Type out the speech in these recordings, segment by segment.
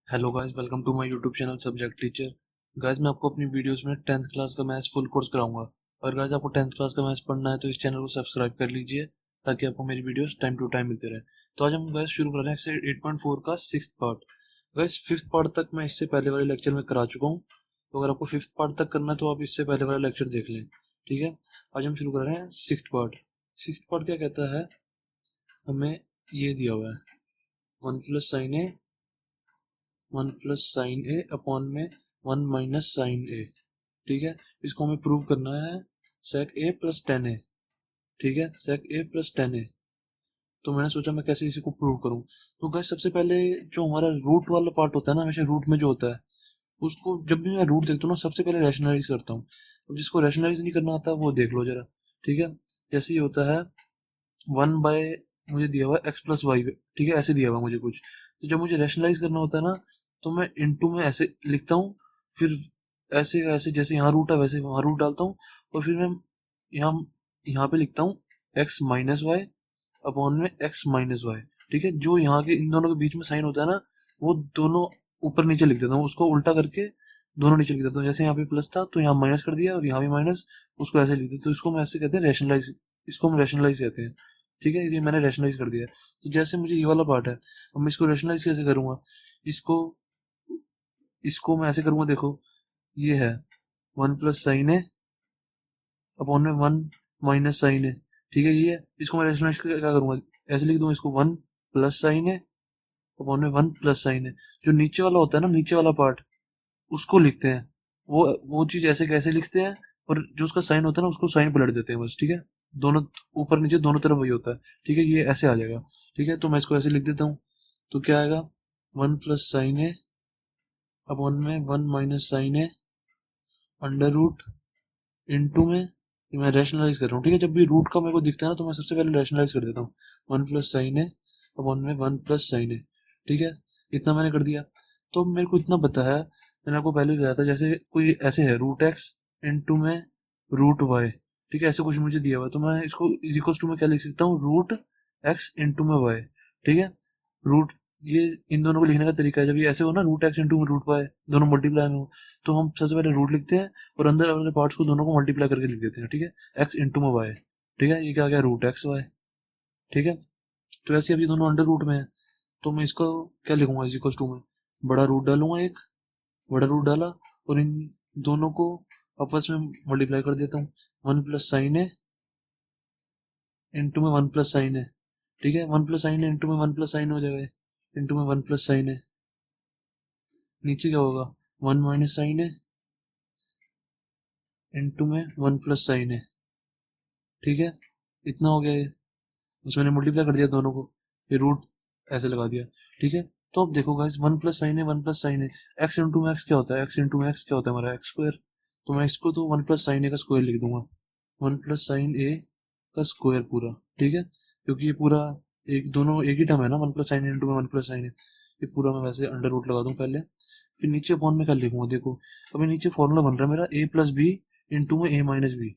Hello guys, welcome to my YouTube channel subject teacher. Guys, मैं आपको अपनी videos में 10th क्लास का मैथ्स फुल कोर्स कराऊंगा। और गाइस, आपको 10th क्लास का मैथ्स पढ़ना है तो इस चैनल को सब्सक्राइब कर लीजिए ताकि आपको मेरी वीडियोस टाइम टू टाइम मिलते रहे। तो आज हम गाइस शुरू कर रहे हैं एक्सरसाइज 8.4 का 6th part. Guys, 5th part तक मैं इससे पहले वाले लेक्चर में करा चुका हूँ, तो अगर आपको 5th पार्ट तक करना है तो आप इससे पहले वाला लेक्चर देख लें। ठीक है, आज हम शुरू कर रहे हैं 6th पार्ट। 6th पार्ट क्या कहता है, हमें ये दिया हुआ है 1 प्लस साइन ए अपॉन में 1 माइनस साइन ए। ठीक है, इसको हमें प्रूव करना है सेक ए प्लस टेन ए। ठीक है, सेक ए प्लस टेन ए। तो मैंने सोचा मैं कैसे इसी को प्रूव करूं। तो गाइस, सबसे पहले जो हमारा रूट वाला पार्ट होता है ना, हमेशा रूट में जो होता है उसको जब भी मैं रूट देखता हूँ ना, सबसे पहले रैशनलाइज करता हूँ। अब जिसको रैशनलाइज नहीं करना आता वो देख लो जरा। ठीक है, जैसे ये होता है 1 बाय, मुझे दिया हुआ एक्स प्लस वाई। ठीक है, ऐसे दिया हुआ मुझे कुछ। तो जब मुझे रैशनलाइज करना होता है ना, तो मैं इनटू में ऐसे लिखता हूँ, फिर ऐसे ऐसे जैसे यहाँ रूट है वैसे वहाँ रूट डालता हूँ, और फिर मैं यहाँ यहाँ पे लिखता हूँ एक्स माइनस वाई अपॉन में एक्स माइनस वाई। ठीक है, जो यहाँ के इन दोनों के बीच में साइन होता है ना, वो दोनों ऊपर नीचे लिख देता हूँ, उसको उल्टा करके दोनों नीचे लिख देता हूँ। जैसे यहाँ पे प्लस था तो यहाँ माइनस कर दिया, और यहाँ भी माइनस, उसको ऐसे लिख देता हूँ। तो इसको मैं ऐसे कहते हैं रैशनलाइज, इसको हम रैशनलाइज कहते हैं। ठीक है, ये मैंने रैशनलाइज कर दिया। तो जैसे मुझे ये वाला पार्ट है, अब मैं इसको रैशनलाइज कैसे करूंगा। इसको इसको मैं ऐसे करूंगा, देखो ये है 1 प्लस साइन ए अपॉन में 1 माइनस साइन ए। ठीक है, ये है। इसको मैं रैशनलाइज क्या करूंगा, ऐसे लिख दूंगा इसको 1 प्लस साइन ए अपॉन में 1 प्लस साइन ए। जो नीचे वाला होता है ना, नीचे वाला पार्ट, उसको लिखते हैं। वो चीज ऐसे कैसे लिखते हैं, और जो उसका साइन होता है ना उसको साइन पलट देते हैं बस। ठीक है, दोनों ऊपर नीचे दोनों तरफ वही होता है। ठीक है, ये ऐसे आ जाएगा। ठीक है, तो मैं इसको ऐसे लिख देता हूँ। तो क्या आएगा, 1 प्लस साइन ए अपॉन में 1 minus sign A under root into में, ये मैं रैशनलाइज कर रहा हूँ। ठीक है, जब भी रूट का मेरे को दिखता है ना तो मैं सबसे पहले रैशनलाइज कर देता हूँ। 1 प्लस साइन ए अपॉन में 1 प्लस साइन ए। ठीक है, इतना मैंने कर दिया। तो मेरे को इतना पता है, मैंने आपको पहले भी बताया था, जैसे कोई ऐसे है रूट एक्स इंटू में रूट वाई। ठीक है, ऐसे कुछ मुझे दिया हुआ है, तो मैं इसको इज इक्वल टू में क्या लिख सकता हूँ, रूट एक्स इंटू में वाई। ठीक है, रूट, ये इन दोनों को लिखने का तरीका है, जब ये ऐसे हो ना, रूट एक्स इंटू में रूट वाई, दोनों मल्टीप्लाई में हो, तो हम सबसे पहले रूट लिखते हैं और अंदर वाले पार्ट्स को दोनों को मल्टीप्लाई करके लिख देते हैं। ठीक है, एक्स इंटू में वाई। ठीक है, ये क्या गया, रूट एक्स वाई। ठीक है, तो ऐसे अभी दोनों अंडर रूट में है, तो मैं इसको क्या लिखूंगा, इज इक्वल टू में बड़ा रूट डालूंगा, एक बड़ा रूट डाला, और इन दोनों को आपस में मल्टीप्लाई कर देता हूँ। 1 प्लस साइन ए इंटू में 1 प्लस साइन ए। ठीक है, 1 प्लस साइन ए इंटू में 1 प्लस साइन हो जाएगा, इंटू में 1 प्लस साइन ए। नीचे क्या होगा, 1 माइनस साइन ए इंटू में 1 प्लस साइन ए। ठीक है, इतना हो गया ये, बस मैंने मल्टीप्लाई कर दिया दोनों को, ये रूट ऐसे लगा दिया। ठीक है, तो अब देखो गाइस, 1 प्लस साइन ए एक्स इंटू में एक्स क्या होता है, एक्स इंटू में एक्स क्या होता है हमारा, एक्स स्क्वायर। तो मैं इसको तो 1 प्लस साइन ए का स्क्वायर लिख दूंगा, 1 प्लस साइन ए का स्क्वायर पूरा। ठीक है, क्योंकि ये पूरा एक दोनों एक ही टर्म है ना, 1 प्लस साइन ए इंटू में 1 प्लस साइन ए। ये पूरा मैं वैसे अंडर रूट लगा दूं पहले, फिर नीचे अपॉन में क्या लिखूंगा, देखो अभी नीचे फॉर्मूला बन रहा है मेरा ए प्लस बी इंटू में ए माइनस बी,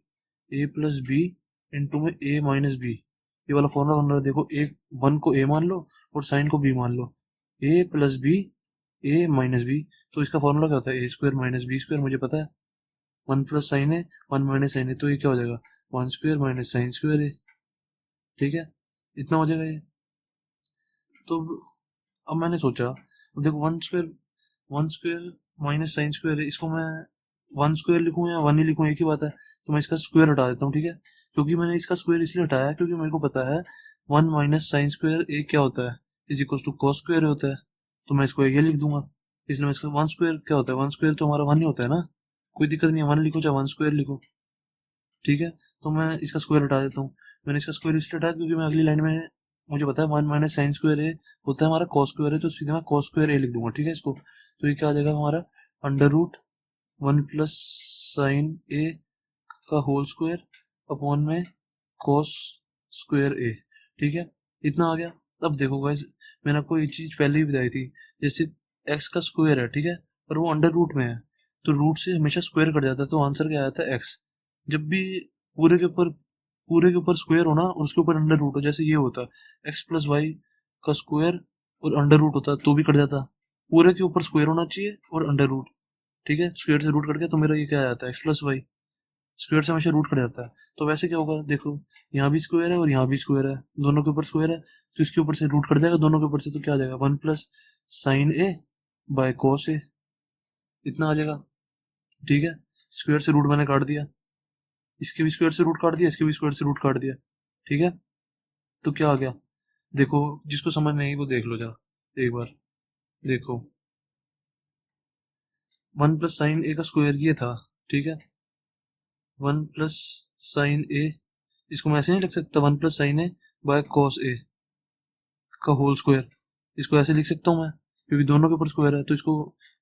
ए प्लस बी इंटू में ए माइनस बी। ये वाला फॉर्मूला बन रहा है, देखो एक वन को ए मान लो और साइन को बी मान लो, ए प्लस बी ए माइनस बी। तो इसका फॉर्मूला क्या होता है, a square minus B square, मुझे पता है। 1 प्लस साइन ए 1 माइनस साइन ए, तो ये क्या हो जाएगा, 1 स्क्वायर माइनस साइन स्क्वायर है। ठीक है, इतना हो जाएगा ये। तो अब मैंने सोचा, अब देखो 1 स्क्वायर माइनस साइन स्क्वायर है, इसको मैं 1 स्क्वायर लिखूं या 1 ही लिखूं, एक ही बात है। तो मैं इसका स्क्वायर हटा देता हूँ। ठीक है, क्योंकि मैंने इसका स्क्वायर इसलिए हटाया क्योंकि मेरे को पता है 1 माइनस साइन स्क्वायर ए क्या होता है, is equal to cos square होता है। तो मैं इसको ये लिख दूंगा, इसलिए मैं इसका 1 स्क्वायर क्या होता है, 1 स्क्वायर तो हमारा 1 ही होता है ना, कोई दिक्कत नहीं है, 1 लिखो चाहे 1 स्क्वायर लिखो। ठीक है, तो मैं इसका स्क्वायर हटा देता हूँ। मैंने इसका स्क्वायर इसलिए हटाया क्योंकि मैं अगली लाइन में, मुझे पता है 1 माइनस साइन स्क्वायर ए होता है हमारा कॉस स्क्वायर है, तो सीधे मैं कॉस स्क्वायर ए लिख दूंगा। ठीक है, इसको तो ये क्या आ जाएगा हमारा, अंडर रूट 1 प्लस साइन ए का होल स्क्वायर अपॉन में कॉस स्क्वायर ए। ठीक है, इतना आ गया। अब देखो गाइस, मैंने आपको ये चीज पहले ही बताई थी, जैसे एक्स का स्क्वायर है, ठीक है, पर वो अंडर रूट में है, तो रूट से हमेशा स्क्वायर कट जाता है, तो आंसर क्या आता है, एक्स। जब भी पूरे के ऊपर पूरे के ऊपर स्क्वायर हो ना और उसके ऊपर अंडर रूट हो, जैसे ये होता एक्स प्लस वाई का स्क्वायर और अंडर रूट होता तो भी कट जाता, पूरे के ऊपर स्क्वायर होना चाहिए और अंडर रूट, ठीक है। स्क्वायर से रूट कट गया तो मेरा ये क्या आ जाता है, एक्स प्लस वाई। स्क्वायर से हमेशा रूट कट जाता है, तो वैसे क्या होगा, देखो यहाँ भी स्क्वायर है और यहाँ भी स्क्वायर है, दोनों के ऊपर स्क्वायर है, तो इसके ऊपर से रूट कट जाएगा दोनों के ऊपर से, तो क्या आ जाएगा, 1 + sin a/cos a, इतना आ जाएगा, ठीक है। स्क्वायर से रूट मैंने काट दिया, इसके भी स्क्वायर से रूट काट दिया, इसके भी स्क्वायर से रूट काट दिया, ठीक है। तो क्या आ गया, देखो जिसको समझ नहीं आई वो देख लो जरा एक बार, देखो 1 + sin a का स्क्वायर ये था, ठीक है। 1 + sin a, इसको मैं ऐसे नहीं लिख सकता, 1 + sin a/cos a का होल स्क्वायर, इसको ऐसे लिख सकता हूँ मैं, क्योंकि दोनों के ऊपर स्क्वायर है, तो इसको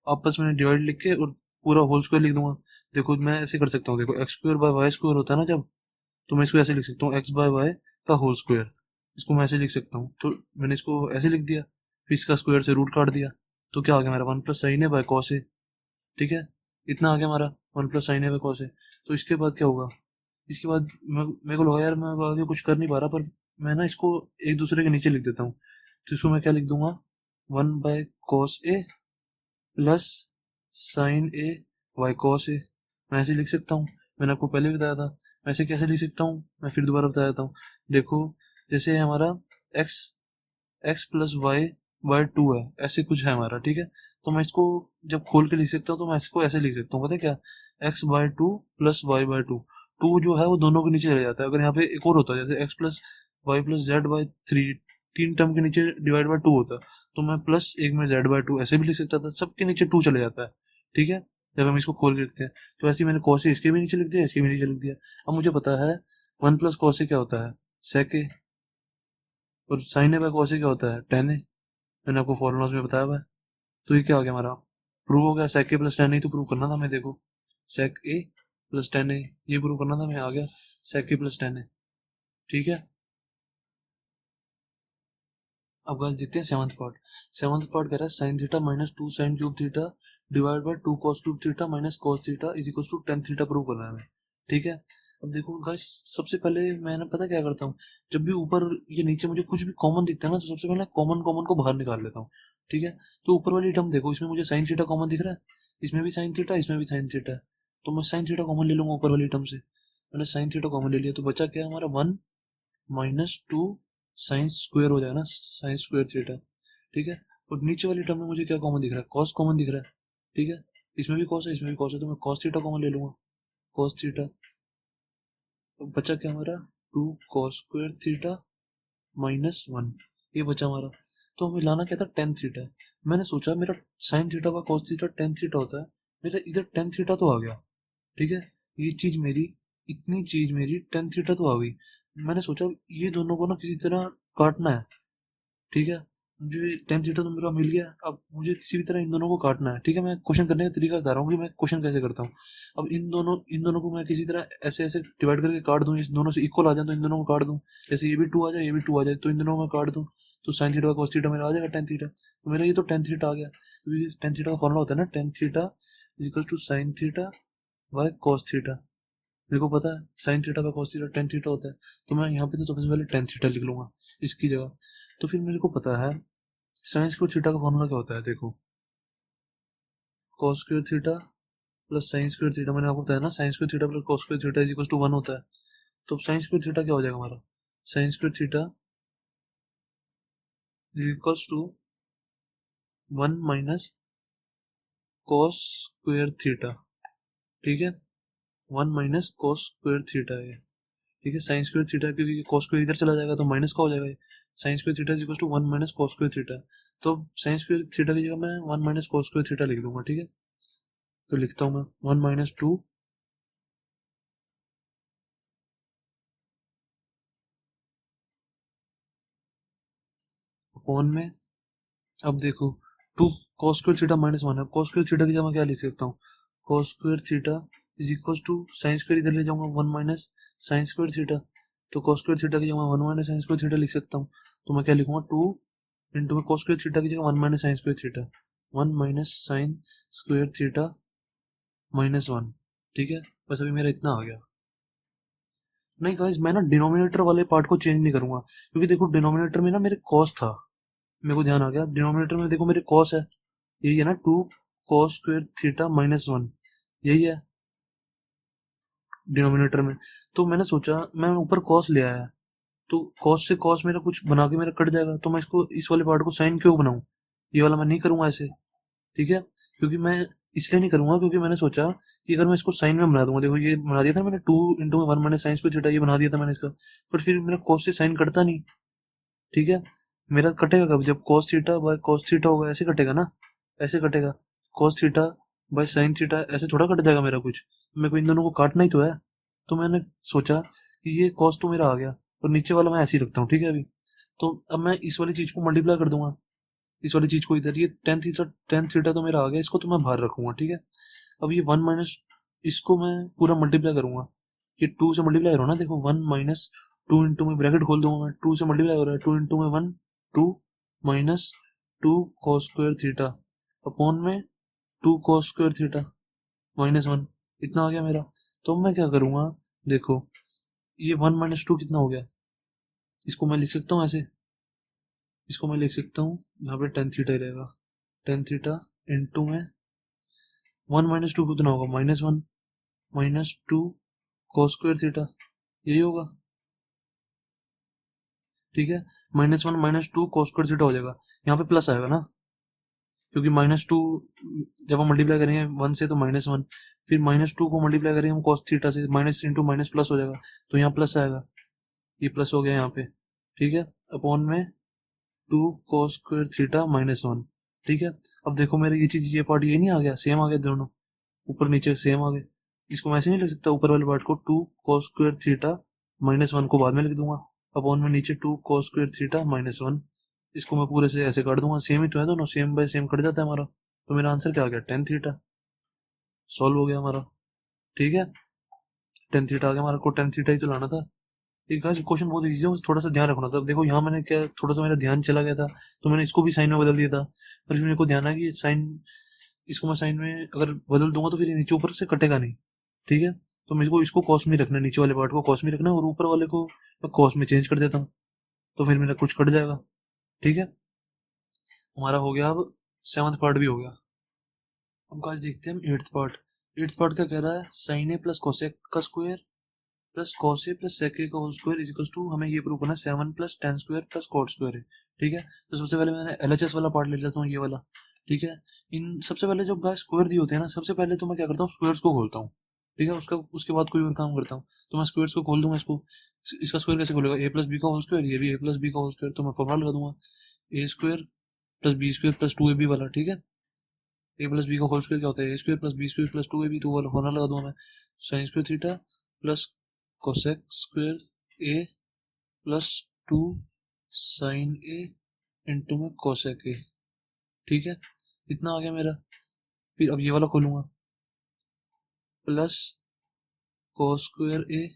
आपस में डिवाइड लिख के और पूरा होल स्क्वायर लिख दूंगा। देखो मैं ऐसे कर सकता हूँ, देखो x² / y² होता है ना जब, तो मैं इसको ऐसे लिख सकता हूँ, x/y का होल स्क्वायर, इसको मैं ऐसे लिख सकता हूँ, तो मैंने इसको ऐसे लिख दिया, फिर इसका स्क्वायर से रूट काट दिया, तो क्या आ गया मेरा, 1 + sin a/cos a, ठीक है। इतना आ गया हमारा 1 + sin a/cos a। तो इसके बाद क्या होगा, इसके बाद मेरे को लगा यार मैं आगे कुछ कर नहीं पा रहा, पर मैं ना इसको एक दूसरे के नीचे लिख देता हूँ, तो इसको मैं क्या लिख दूंगा, 1/cos a plus sin a/cos a, मैं ऐसे लिख सकता हूँ, मैंने आपको पहले भी बताया था। वैसे कैसे लिख सकता हूँ, मैं फिर दोबारा बता देता हूँ। देखो जैसे हमारा x x + y/2 है, ऐसे कुछ है हमारा, ठीक है। तो मैं इसको जब खोल के लिख सकता हूँ, तो मैं इसको ऐसे लिख सकता हूँ, पता है क्या, x/2 + y/2, टू जो है वो दोनों के नीचे चले जाता है। अगर यहाँ पे एक और होता है, जैसे x + y + z/3, तीन टर्म के नीचे डिवाइड बाय टू होता है, तो मैं प्लस एक में z/2 ऐसे भी लिख सकता था, सबके नीचे टू चले जाता है, ठीक है। जब हम इसको खोल के लिखते हैं, तो ऐसे ही मैंने cos a इसके भी नीचे लिख दिया, इसके भी नीचे लिख दिया। अब मुझे पता है 1 + cos a क्या होता है, sec a, और sin a/cos a क्या होता है, tan a, मैंने आपको फॉर्मूलाज में बताया हुआ है। तो ये क्या हो गया हमारा, प्रूव हो गया, sec a + tan a तो प्रूव करना था मैं, देखो sec a + tan a ये प्रूव करना था मैं, आ गया sec a + tan a, ठीक है। अब गाइस देखते हैं सेवंथ पार्ट। सेवंथ पार्ट कह रहा है sin theta -2 sin³ theta divide by 2 cos³ theta minus cos theta is equal to tan theta prove करना है हमें, ठीक है। अब देखो गाइस, सबसे पहले मैं ना पता क्या करता हूँ, जब भी ऊपर ये नीचे मुझे कुछ भी कॉमन दिखता है ना, तो सबसे पहले कॉमन कॉमन को बाहर निकाल लेता हूँ, ठीक है। तो ऊपर वाली टर्म देखो, इसमें मुझे sin थीटा कॉमन दिख रहा है, इसमें भी sin थीटा, इसमें भी sin थीटा है, तो मैं sin थीटा कॉमन ले लूंगा ऊपर वाली टर्म से। मैंने sin थीटा कॉमन ले लिया, तो बचा क्या हमारा, 1 - 2 साइन स्क्वायर हो जाएगा ना, साइन स्क्वायर थीटा, ठीक है। और नीचे वाली टर्म में मुझे क्या कॉमन दिख रहा है, कॉस कॉमन दिख रहा है, ठीक है। इसमें भी कॉस है, इसमें भी कॉस है, तो मैं कॉस थीटा कॉमन ले लूंगा, कॉस थीटा। तो बचा क्या हमारा, 2 cos² थीटा -1, ये बचा हमारा। तो हमें लाना क्या था, टेन थीटा। मैंने सोचा मेरा साइन थीटा का कॉस थीटा टेन थीटा होता है, मेरा इधर टेन थीटा तो आ गया, ठीक है। ये चीज मेरी, इतनी चीज मेरी टेन थीटा तो आ गई। मैंने सोचा ये दोनों को ना किसी तरह काटना है, ठीक है। मुझे टेन थीटा तो मेरा मिल गया, अब मुझे किसी भी तरह इन दोनों को काटना है, ठीक है। मैं क्वेश्चन करने का तरीका बता रहा हूँ कि मैं क्वेश्चन कैसे करता हूँ। अब इन दोनों को मैं किसी तरह ऐसे ऐसे डिवाइड करके काट दूं, इस दोनों से इक्वल आ जाए तो इन दोनों को काट दूं, जैसे ये भी टू आ जाए, ये भी टू आ जाए, तो इन दोनों को मैं काट दूं, तो साइन थीटा कॉस थीटा मेरा आ जाएगा टेन थीटा, तो मेरा ये तो टेन थीटा आ गया, क्योंकि टेन थीटा का फॉर्मूला होता है ना, tan theta is equal to sine theta by cos theta. मेरे को पता है साइन थीटा का कॉस थीटा टेन थीटा होता है, तो मैं यहाँ पे तो सबसे पहले टेन थीटा लिख लूंगा इसकी जगह। तो फिर मेरे को पता है साइन स्क्वायर थीटा का फॉर्मूला क्या होता है, देखो cos square theta plus sine square theta, मैंने आपको बताया ना, sine square theta plus cos square theta is equal to 1 होता है। तो साइन स्क्वायर थीटा क्या हो जाएगा हमारा, sine square theta is equal to 1 - cos square theta, ठीक है। 1 - cos स्क्वायर थीटा है, ठीक है। साइन स्क्वायर थीटा, क्योंकि cos स्क्वायर इधर चला जाएगा तो माइनस का हो जाएगा, sine square theta is equal to 1 - cos square theta. तो साइन स्क्वायर थीटा की जगह मैं 1 - cos स्क्वायर थीटा लिख दूंगा, ठीक है। तो लिखता हूँ मैं 1 - 2 अपॉन में, अब देखो टू cos स्क्वायर थीटा -1 है, cos स्क्वायर थीटा की जगह मैं क्या लिख सकता हूँ, cos square theta is equal to sine square इधर ले जाऊंगा 1 माइनस साइन स्क्वायर थीटा, तो cos स्क्वायर थीटा की जगह 1 माइनस साइन स्क्वायर थीटा लिख सकता हूँ। तो मैं क्या लिखूंगा, 2 इंटू में cos स्क्वायर थीटा की जगह 1 minus sine square theta, 1 minus sine square theta -1, ठीक है। बस अभी मेरा इतना आ गया। नहीं गाइस, मैं ना डिनोमिनेटर वाले पार्ट को चेंज नहीं करूंगा, क्योंकि देखो डिनोमिनेटर में ना मेरे cos था, मेरे को ध्यान आ गया डिनोमिनेटर में देखो मेरे cos है, यही है ना, 2 cos स्क्वायर थीटा माइनस 1, यही है डिनोमिनेटर में। तो मैंने सोचा मैं ऊपर cos ले आया, तो cos से cos मेरा कुछ बना के मेरा कट जाएगा, तो मैं इसको इस वाले पार्ट को sin क्यों बनाऊं, ये वाला मैं नहीं करूंगा ऐसे, ठीक है। क्योंकि मैं इसलिए नहीं करूंगा क्योंकि मैंने सोचा कि अगर मैं इसको साइन में बना दूंगा, देखो ये बना दिया था मैंने 2 × 1 - sin² थीटा, ये बना दिया था मैंने इसका, पर फिर मेरा cos से sin कटता नहीं, ठीक है। मेरा कटेगा कब, जब cos theta by cos theta होगा, ऐसे कटेगा ना, ऐसे कटेगा, cos theta by sin theta, ऐसे थोड़ा कट जाएगा मेरा कुछ, मेरे को इन दोनों को काटना ही तो है। तो मैंने सोचा कि ये cos तो मेरा आ गया, और नीचे वाला मैं ऐसे ही रखता हूँ, ठीक है। अभी तो अब मैं इस वाली चीज को मल्टीप्लाई कर दूंगा, इस वाली चीज को इधर, ये टेन थीटा तो मेरा आ गया, इसको तो मैं बाहर रखूंगा, ठीक है। अब ये 1 माइनस, इसको मैं पूरा मल्टीप्लाई करूंगा, ये 2 से मल्टीप्लाई करो ना, देखो 1 माइनस 2 इंटू में ब्रैकेट खोल दूंगा मैं, 2 से मल्टीप्लाई हो रहा है, 2 इंटू में 1 2 minus 2 cos square theta upon में 2 cos स्क्वायर थीटा माइनस 1, इतना आ गया मेरा। तो अब मैं क्या करूंगा, देखो ये 1 माइनस 2 कितना हो गया, इसको मैं लिख सकता हूँ ऐसे, इसको मैं लिख सकता हूँ यहाँ पे टेन थीटा ही रहेगा, टेन थीटा इंटू में 1 माइनस 2 कितना होगा, -1 माइनस 2 cos स्क्वायर थीटा, यही होगा, ठीक है। -1 माइनस 2 cos स्क्वायर थीटा हो जाएगा, यहाँ पे प्लस आएगा ना, क्योंकि -2 जब हम मल्टीप्लाई करेंगे 1 से तो -1, फिर -2 को मल्टीप्लाई करेंगे हम cos थीटा से, माइनस इंटू माइनस प्लस हो जाएगा, तो यहाँ प्लस आएगा, ये प्लस हो गया यहाँ पे, ठीक है, अपॉन में 2 cos स्क्वायर थीटा -1, ठीक है। अब देखो मेरे ये चीज, ये पार्ट ये नहीं आ गया, सेम आ गया दोनों, ऊपर नीचे सेम आ गए, इसको मैं ऐसे नहीं लिख सकता, ऊपर वाले पार्ट को 2 cos स्क्वायर थीटा -1 को बाद में लिख दूंगा, अपॉन में नीचे 2 cos स्क्वायर थीटा -1, इसको मैं पूरे से ऐसे काट दूंगा, सेम ही तो है दोनों, सेम बाय सेम कट जाता है हमारा, तो मेरा आंसर क्या आ गया, टेन थीटा, सॉल्व हो गया हमारा, ठीक है। टेन थीटा आ गया हमारा, को टेन थीटा ही तो लाना था। एक गाइस क्वेश्चन बहुत इजी है, बस थोड़ा सा ध्यान रखना था। देखो यहाँ मैंने क्या, थोड़ा सा मेरा ध्यान चला गया था, तो मैंने इसको भी साइन में बदल दिया था, पर फिर मेरे को ध्यान आया कि साइन, इसको मैं साइन में अगर बदल दूंगा तो फिर ये नीचे ऊपर से कटेगा नहीं, ठीक है। तो मेरे को इसको कॉस में रखना है, नीचे वाले पार्ट को कॉस में रखना है, और ऊपर वाले को मैं कॉस में चेंज कर देता हूँ, तो फिर मेरा कुछ कट जाएगा, ठीक है। हमारा हो गया, अब सेवंथ पार्ट भी हो गया। अब गाइस देखते हैं हम एट्थ पार्ट। एट्थ पार्ट क्या कह रहा है, साइन ए प्लस कोसेक का square plus cos A plus sec A का whole square is equal to, हमें ये प्रूव करना है 7 plus tan square plus cot square है, ठीक है। तो सबसे पहले मैंने एलएचएस वाला पार्ट ले लेता हूँ, ये वाला, ठीक है। इन सबसे पहले जब गाइस स्क्वायर दिए होते हैं ना, सबसे पहले तो मैं क्या करता हूँ, स्क्वायर्स को खोलता हूँ, ठीक है, उसका उसके बाद कोई और काम करता हूँ। तो मैं स्क्वायर्स को खोल दूंगा, इसको, इसका स्क्वायर कैसे खोलेगा, ए प्लस बी का होल स्क्वायर, ये भी ए प्लस बी का होल स्क्वायर, तो मैं फॉर्मूला लगा दूंगा, a square plus b square plus two a b वाला, ठीक है। ए प्लस बी का होल स्क्वायर क्या होता है, a square plus b square plus two a b, तो वाला फॉर्मूला लगा दूंगा मैं, sine square theta plus cosec square ए प्लस 2 साइन ए इंटू में कोसेक ए, ठीक है, इतना आ गया मेरा। फिर अब ये वाला खोलूंगा, plus cos square A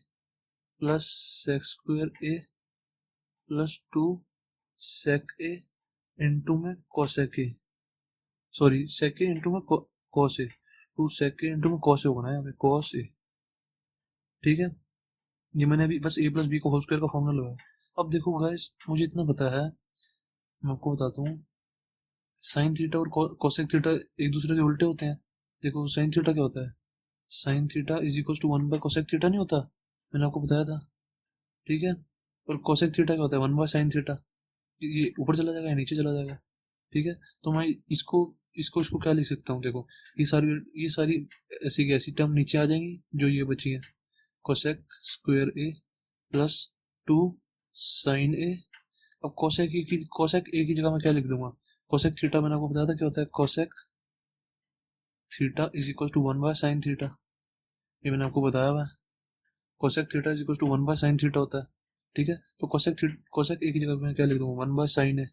plus sec square A plus 2 sec A into में cosec A, sorry sec A into में cos A, 2 sec A into में कोस ए होगा ना यहाँ पे, कोस ए, ठीक है। ये मैंने अभी बस ए प्लस बी को होल स्क्वायर का फॉर्मूला लगाया। अब देखो गाइस, मुझे इतना पता है, मैं आपको बताता हूँ, साइन थीटा और कोसेक थीटा एक दूसरे के उल्टे होते हैं। देखो साइन थीटा क्या होता है, sine theta is equal to 1 by cosec theta नहीं होता, मैंने आपको बताया था, ठीक है। और कोसेक थीटा क्या होता है, 1 बाय साइन थीटा, ये ऊपर चला जाएगा या नीचे चला जाएगा, ठीक है। तो मैं इसको इसको इसको क्या लिख सकता हूँ, देखो ये सारी ऐसी की ऐसी टर्म नीचे आ जाएंगी, जो ये बची है, कोसेक स्क्वायर ए प्लस 2 साइन ए। अब कोसेक ए की जगह मैं क्या लिख दूंगा, कोसेक थीटा, मैंने आपको बताया था क्या होता है, cosec theta is equal to 1 by sine theta, ये मैंने आपको बताया हुआ है, cosec theta is equal to 1 by sine theta होता है, ठीक है। तो कोसेक ए की जगह मैं क्या लिख दूंगा, 1 बाय साइन ए,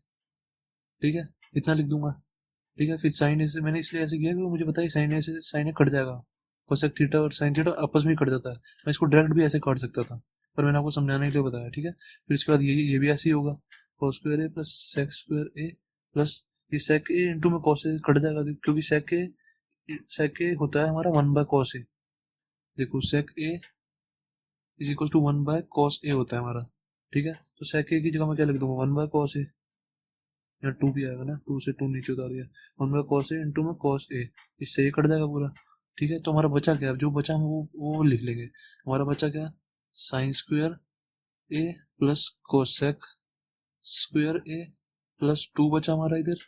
ठीक है, इतना लिख दूंगा, ठीक है। फिर साइन ए से मैंने इसलिए ऐसे किया क्योंकि मुझे पता है साइन ए से साइन ए कट जाएगा, कोसेक थीटा और साइन थीटा आपस में ही कट जाता है, मैं इसको डायरेक्ट भी ऐसे काट सकता था, पर मैंने आपको समझाने के लिए बताया, ठीक है। फिर इसके बाद ये भी ऐसे ही होगा, cos स्क्वायर ए प्लस सेक स्क्वायर ए प्लस ये सेक ए इंटू में cos ए कट जाएगा, क्योंकि सेक ए होता है हमारा 1 बाय cos ए, देखो sec a is equal to 1 by cos a होता है हमारा, ठीक है। तो सेक ए की जगह मैं क्या लिख दूंगा, 1 बाय cos ए, यहाँ 2 भी आएगा ना, 2 से 2 नीचे उतार दिया, 1 बाय कॉस ए इंटू में कॉस ए, इससे ये कट जाएगा पूरा। ठीक है, तो हमारा बचा क्या, जो बचा हम वो लिख लेंगे। हमारा बचा क्या, साइन स्क्वायर ए प्लस कोसेक स्क्वायर ए प्लस 2 बचा हमारा इधर,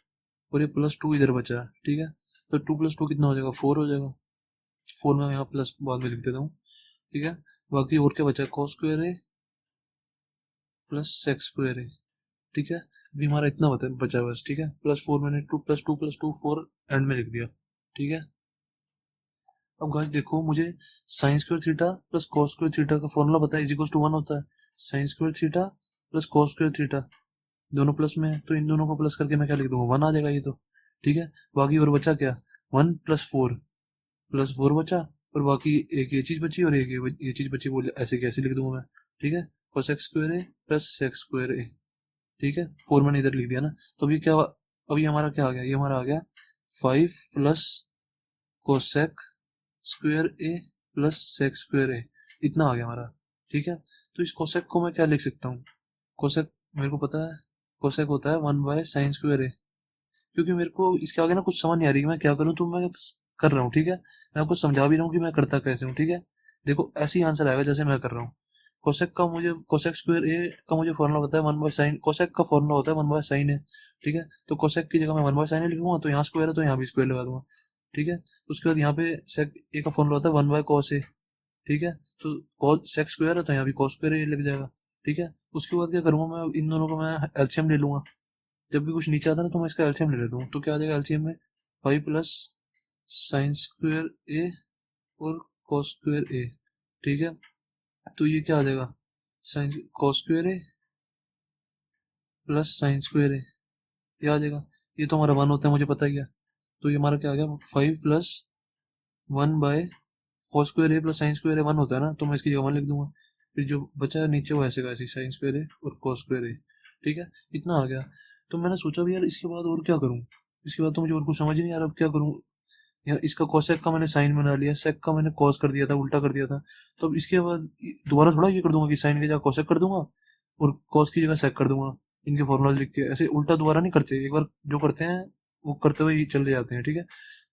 और ये प्लस 2 इधर बचा। ठीक है, तो 2 प्लस 2 कितना हो जाएगा, 4 हो जाएगा। 4 में यहाँ प्लस बाद में लिख देता हूँ। ठीक है, बाकी और क्या बचा, cos square A plus sec square a. ठीक है, अभी हमारा इतना बचा है बस। ठीक है, प्लस 4 मैंने 2 प्लस 2 प्लस 2 4 एंड में लिख दिया। ठीक है, अब गाइस देखो, मुझे sign square theta plus cos square theta का फॉर्मूला पता है, इज इक्वल टू 1 होता है। Sine square theta plus cos square theta दोनों प्लस में है, तो इन दोनों को प्लस करके मैं क्या लिख दूंगा, 1 आ जाएगा ये तो। ठीक है, बाकी और बचा क्या, 1 प्लस 4 बचा, और बाकी एक ये चीज बची और एक ये चीज बची, बोले ऐसे कैसे लिख दूंगा मैं। ठीक है, cosec square A plus sec square a. ठीक है, 4 मैंने इधर लिख दिया ना, तो अभी हमारा क्या आ गया, ये हमारा आ गया 5 प्लस कोसेक स्क्वायर ए प्लस सेक स्क्वायर ए, इतना आ गया हमारा। ठीक है, तो इस कोसेक को मैं क्या लिख सकता हूँ, कोसेक मेरे को पता है, कोसेक होता है 1/sin स्क्वायर ए। क्योंकि मेरे को इसके आगे ना कुछ समझ नहीं आ रही कि मैं क्या करूँ, तो मैं कर रहा हूँ। ठीक है, मैं आपको समझा भी रहा हूँ कि मैं करता कैसे हूँ। ठीक है, देखो ऐसे ही आंसर आएगा जैसे मैं कर रहा हूँ। कोसेक स्क्वायर ए का मुझे फॉर्मूला पता है, 1/sin, कोसेक का फॉर्मूला होता है 1/sin है। ठीक है, तो कोसेक की जगह मैं 1/sin लिखूंगा, तो यहाँ स्क्वायर है तो यहाँ भी स्क्वायर लगा दूंगा। ठीक है, उसके बाद यहाँ पे सेक ए का फॉर्मूला होता है 1/cos ए। ठीक है, तो cos सेक स्क्वायर है तो यहाँ भी cos स्क्वायर ए लग जाएगा। ठीक है, उसके बाद क्या करूंगा, मैं इन दोनों को मैं एलसीएम ले लूंगा। जब भी कुछ नीचे आता है ना, तो मैं इसका एलसीएम ले लेता हूँ, तो क्या आ जाएगा एलसीएम में, 5 प्लस साइन स्क्वायर ए और cos स्क्वायर ए। ठीक है, तो ये क्या आ जाएगा, साइन cos स्क्वायर ए प्लस साइन स्क्वायर ए, ये आ जाएगा। ये तो हमारा 1 होता है, मुझे पता ही है। तो ये हमारा क्या आ गया, 5 प्लस 1 cos स्क्वायर ए प्लस साइन स्क्वायर ए 1 होता है ना, तो मैं इसकी जगह 1 लिख दूंगा। फिर जो बचा है नीचे वो ऐसे का ऐसे साइन स्क्वायर ए और cos स्क्वायर ए। ठीक है, इतना आ गया। तो मैंने सोचा भी यार इसके बाद और क्या करूं, इसके बाद तो मुझे और कुछ समझ ही नहीं आ रहा अब क्या करूं। यार इसका कोसेक का मैंने साइन बना लिया, सेक का मैंने कॉस कर दिया था, उल्टा कर दिया था। तो अब इसके बाद दोबारा थोड़ा ये कर दूंगा कि साइन की जगह कोसेक कर दूंगा और कॉस की जगह सेक कर दूंगा, इनके फॉर्मूला लिख के। ऐसे उल्टा दोबारा नहीं करते, एक बार जो करते हैं वो करते हुए ही चले जाते हैं। ठीक है,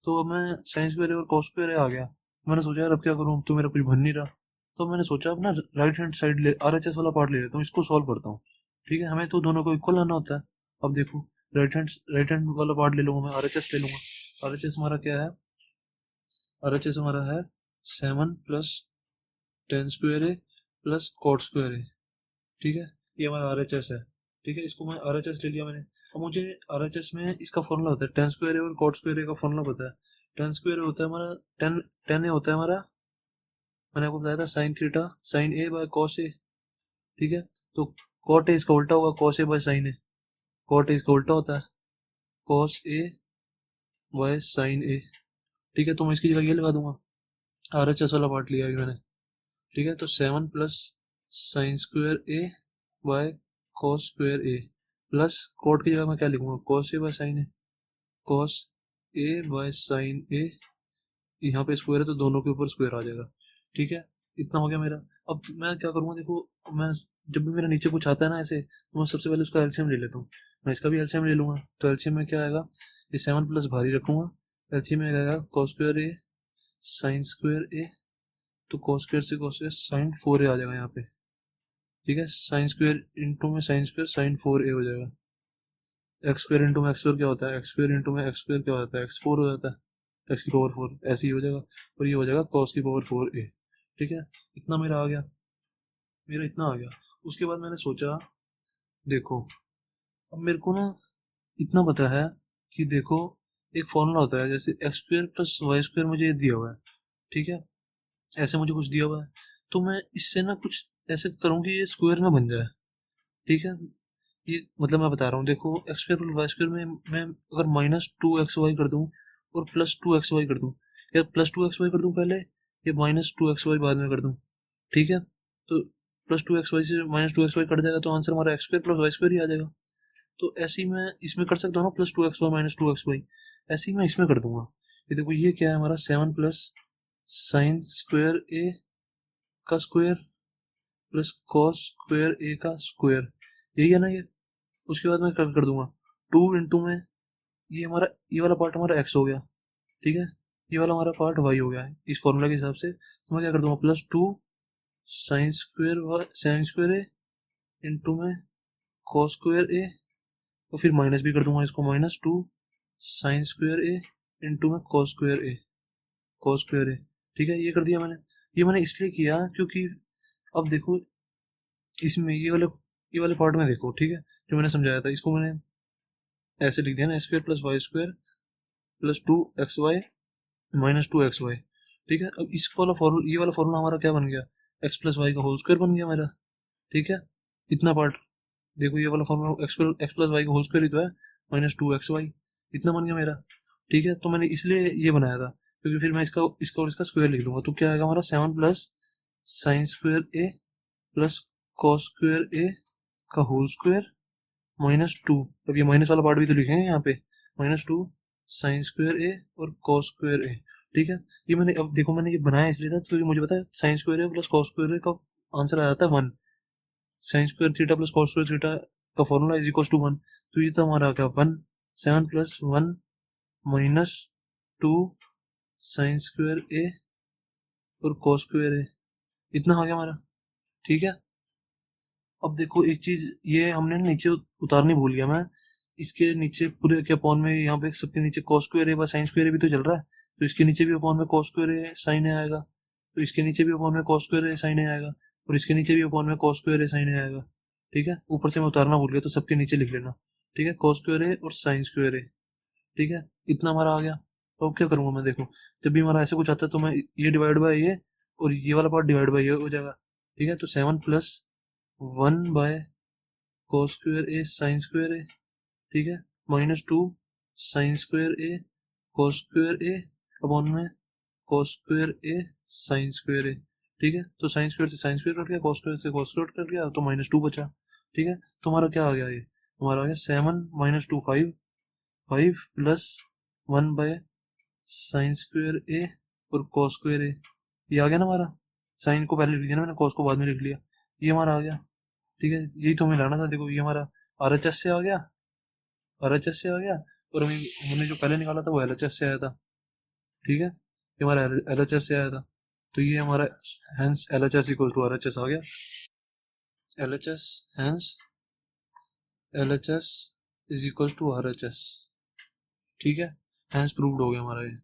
तो अब मैं साइन स्क्वायर और कॉस स्क्वायर आ गया। मैंने सोचा यार अब क्या करूँ, अब तो मेरा कुछ बन नहीं रहा। तो मैंने सोचा अब ना राइट हैंड साइड ले आरएचएस वाला पार्ट ले लेता हूँ, इसको सॉल्व करता हूँ। ठीक है, हमें तो दोनों को इक्वल लाना होता है। अब देखो, राइट हैंड वाला पार्ट ले लूंगा मैं, आरएचएस ले लूंगा। आरएचएस हमारा क्या है, आरएचएस हमारा है 7 plus tan square A plus cot square a. ठीक है, ये हमारा आरएचएस है। ठीक है, इसको मैं आरएचएस ले लिया मैंने। अब मुझे आरएचएस में इसका फॉर्मूला होता है टेन स्क्वायर ए और कॉट स्क्वायर ए का फॉर्मूला पता है। टेन स्क्वायर होता है हमारा टेन, टेन ए होता है हमारा, मैंने आपको बताया था sine theta sine a by cos a. ठीक है, तो कॉट ए इसका उल्टा होगा cos a by sine a, cot a इसका उल्टा होता है cos a by sine a. ठीक है, तो मैं इसकी जगह ये लगा दूंगा, आरएचएस वाला पार्ट लिया अभी मैंने। ठीक है, तो 7 plus sine square a by cos square A plus cot की जगह मैं क्या लिखूंगा, cos a by sine a, cos a by sine a, यहाँ पे स्क्वायर है तो दोनों के ऊपर स्क्वायर आ जाएगा। ठीक है, इतना हो गया मेरा। अब मैं क्या करूंगा, देखो मैं जब भी मेरा नीचे कुछ आता है ना ऐसे, तो मैं सबसे पहले उसका एलसीएम ले लेता हूँ। मैं इसका भी एलसीएम ले लूंगा, तो एलसीएम में क्या आएगा, ये 7 प्लस भारी रखूंगा, एलसीएम में आएगा cos square a sine square ए, तो कॉस स्क्वायर से कॉस स्क्वायर साइन 4 ए आ जाएगा यहाँ पे। ठीक है, साइन स्क्वायर इंटू में साइन स्क्वायर साइन 4 ए हो जाएगा। एक्स स्क्वायर इंटू में एक्स स्क्वायर क्या होता है, एक्स स्क्वायर इंटू में एक्स स्क्वायर क्या होता है, एक्स 4 हो जाता है, एक्स की पावर 4 ऐसे ही हो जाएगा। और ये हो जाएगा कॉस की पावर 4 ए। ठीक है, इतना मेरा आ गया, मेरा इतना आ गया। उसके बाद मैंने सोचा, देखो अब मेरे को ना इतना पता है कि देखो एक फॉर्मूला होता है, जैसे X square plus Y square मुझे ये दिया हुआ है। ठीक है, ऐसे मुझे कुछ दिया हुआ है, तो मैं इससे ना कुछ ऐसे करूँ कि ये स्क्वायर में बन जाए। ठीक है, ये मतलब मैं बता रहा हूँ, देखो X square plus Y square में मैं अगर -2xy कर दूं और +2xy कर दूं, या +2xy कर दूं पहले, या -2xy बाद में कर दूं। ठीक है, तो +2xy से -2xy कट जाएगा, तो आंसर हमारा x square plus Y square ही आ जाएगा। तो ऐसे ही मैं इसमें कर सकता हूँ ना, +2xy -2xy, ऐसे ही मैं इसमें कर दूंगा। ये देखो ये क्या है हमारा, 7 प्लस साइन स्क्वायर ए का स्क्वायर प्लस कॉस स्क्वायर ए का स्क्वायर, यही है ना ये। उसके बाद मैं कर दूंगा 2 इंटू में ये वाला पार्ट हमारा x हो गया, ठीक है, ये वाला हमारा पार्ट y हो गया है इस फॉर्मूला के हिसाब से। तो मैं क्या कर दूंगा, प्लस 2 साइन स्क्वायर ए इंटू में कॉस स्क्वायर ए, और फिर माइनस भी कर दूंगा इसको, -2 साइन स्क्वायर ए इंटू में कॉस स्क्वायर ए, ठीक है, ये कर दिया मैंने। ये मैंने इसलिए किया क्योंकि अब देखो इसमें ये वाले पार्ट में देखो, ठीक है, जो मैंने समझाया था इसको मैंने ऐसे लिख दिया ना, square plus Y square plus 2xy -2xy, ठीक है। अब ये वाला फॉर्मूला हमारा क्या बन गया, x प्लस वाई का होल स्क्वायर बन गया मेरा, ठीक है। इतना पार्ट देखो, ये वाला फॉर्मूला एक्स प्लस वाई का होल स्क्वायर ही तो है, -2xy, इतना बन गया मेरा, ठीक है। तो मैंने इसलिए ये बनाया था क्योंकि फिर मैं इसका और इसका स्क्वायर लिख दूंगा, तो क्या आएगा हमारा 7 प्लस साइन स्क्वायर ए प्लस कॉस स्क्वायर ए का होल स्क्वायर -2, अब ये माइनस वाला पार्ट भी तो लिखेंगे यहाँ पे, -2 साइन स्क्वायर ए और कॉस स्क्वायर ए, ठीक है। ये मैंने अब देखो मैंने ये बनाया इसलिए था क्योंकि मुझे पता है साइन स्क्वायर ए प्लस कॉस स्क्वायर ए का आंसर आ जाता है 1, sign square theta plus cos square theta का फॉर्मूला इज इक्वल टू 1, तो ये तो हमारा क्या 1, 7 प्लस 1 -2 साइन स्क्वायर ए और कॉस स्क्वायर ए, इतना आ गया हमारा, ठीक है। अब देखो एक चीज ये हमने नीचे उतारनी भूल गया मैं, इसके नीचे पूरे के अपॉन में यहाँ पे सबके नीचे कॉस स्क्वायर ए व साइन स्क्वायर ए भी तो चल रहा है, तो इसके नीचे भी अपॉन में कॉस स्क्वायर ए साइन ए आएगा, तो इसके नीचे भी अपॉन में कॉस स्क्वायर ए साइन ए आएगा, और इसके नीचे भी अपॉन में कॉस स्क्वायर ए साइन ए आएगा, ठीक है। ऊपर से मैं उतारना भूल गया तो सबके नीचे लिख लेना, ठीक है, कॉस स्क्वायर ए और साइन स्क्वायर ए, ठीक है, इतना हमारा आ गया। तो अब क्या करूंगा मैं, देखो जब भी हमारा ऐसे कुछ आता है तो मैं ये डिवाइड बाय ये और ये वाला पार्ट डिवाइड बाय ये हो जाएगा, ठीक है। तो 7 plus 1 by cos square a sine square a, ठीक है, -2 sine square a cos square a upon में cos square a sine square a, ठीक है। तो साइन स्क्वायर से साइन स्क्वायर कट गया, कॉस स्क्वायर से कॉस स्क्वायर कट गया, तो -2 बचा, ठीक है। तो हमारा क्या आ गया, ये हमारा आ गया 7 -2 5 5 प्लस 1 बाय साइन स्क्वायर ए और कॉस स्क्वायर ए, ये आ गया ना हमारा। साइन को पहले लिख दिया ना मैंने, कॉस को बाद में लिख लिया, ये हमारा आ गया, ठीक है। यही तो हमें लाना था, देखो ये हमारा RHS से आ गया, RHS से आ गया, और हमने जो पहले निकाला था वो LHS से आया था, ठीक है, ये हमारा LHS से आया था, तो ये हमारा hence LHS equal to RHS आ गया, LHS hence LHS is equal to RHS, ठीक है, हेंस प्रूव्ड हो गया हमारा ये।